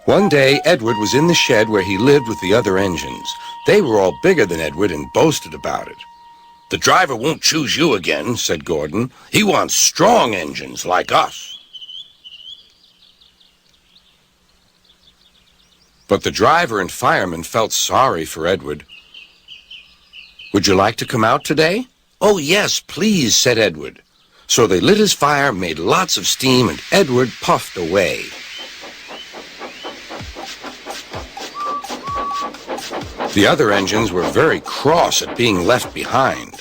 One day, Edward was in the shed where he lived with the other engines. They were all bigger than Edward and boasted about it. "The driver won't choose you again," said Gordon. "He wants strong engines like us." But the driver and fireman felt sorry for Edward. "Would you like to come out today?" "Oh, yes, please," said Edward. So they lit his fire, made lots of steam, and Edward puffed away. The other engines were very cross at being left behind.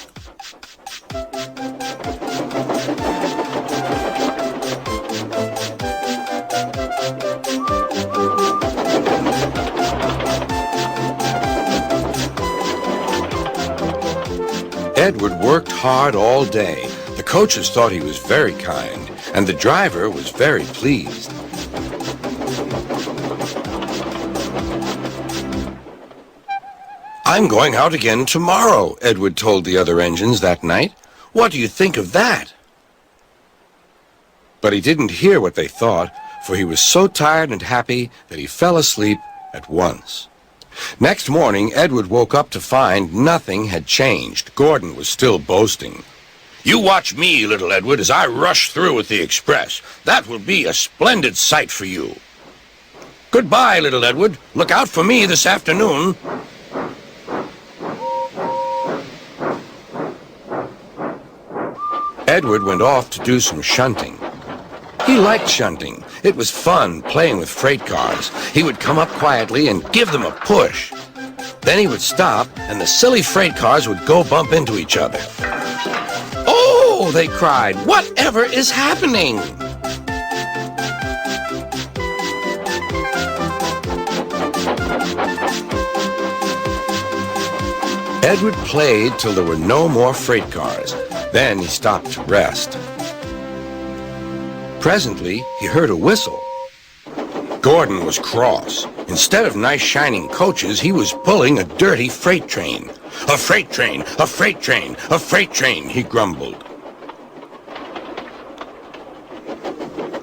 Edward worked hard all day. The coaches thought he was very kind, and the driver was very pleased. "I'm going out again tomorrow," Edward told the other engines that night. "What do you think of that?" But he didn't hear what they thought, for he was so tired and happy that he fell asleep at once. Next morning, Edward woke up to find nothing had changed. Gordon was still boasting. "You watch me, little Edward, as I rush through with the express. That will be a splendid sight for you." "Goodbye, little Edward. Look out for me this afternoon." Edward went off to do some shunting. He liked shunting. It was fun playing with freight cars. He would come up quietly and give them a push. Then he would stop, and the silly freight cars would go bump into each other. "Oh!" they cried. "Whatever is happening?" Edward played till there were no more freight cars. Then he stopped to rest. Presently, he heard a whistle. Gordon was cross. Instead of nice shining coaches, he was pulling a dirty freight train. "A freight train! A freight train! A freight train!" he grumbled.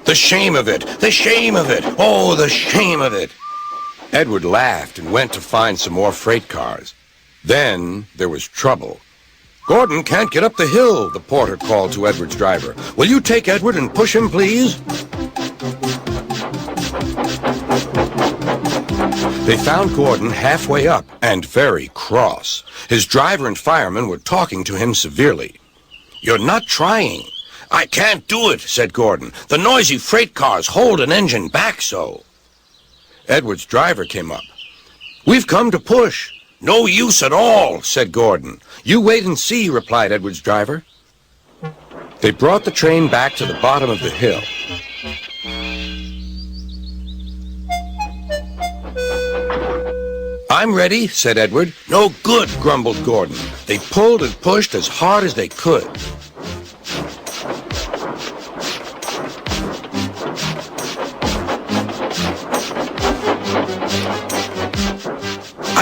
"The shame of it! The shame of it! Oh, the shame of it!" Edward laughed and went to find some more freight cars. Then there was trouble. "Gordon can't get up the hill," the porter called to Edward's driver. "Will you take Edward and push him, please?" They found Gordon halfway up and very cross. His driver and fireman were talking to him severely. "You're not trying." "I can't do it," said Gordon. "The noisy freight cars hold an engine back so." Edward's driver came up. "We've come to push." "No use at all," said Gordon. "You wait and see," replied Edward's driver. They brought the train back to the bottom of the hill. "I'm ready," said Edward. "No good," grumbled Gordon. They pulled and pushed as hard as they could.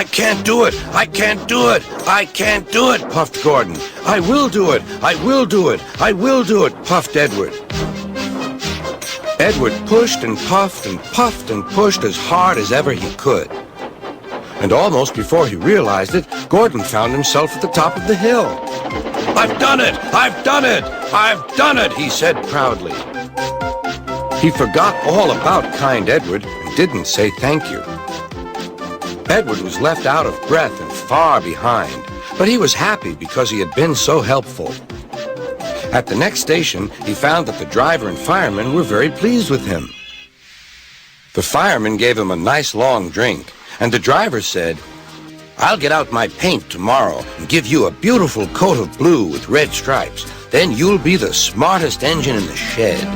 "I can't do it! I can't do it! I can't do it!" puffed Gordon. "I will do it! I will do it! I will do it!" puffed Edward. Edward pushed and puffed and puffed and pushed as hard as ever he could. And almost before he realized it, Gordon found himself at the top of the hill. "I've done it! I've done it! I've done it!" he said proudly. He forgot all about kind Edward and didn't say thank you. Edward was left out of breath and far behind, but he was happy because he had been so helpful. At the next station, he found that the driver and fireman were very pleased with him. The fireman gave him a nice long drink, and the driver said, "I'll get out my paint tomorrow and give you a beautiful coat of blue with red stripes. Then you'll be the smartest engine in the shed."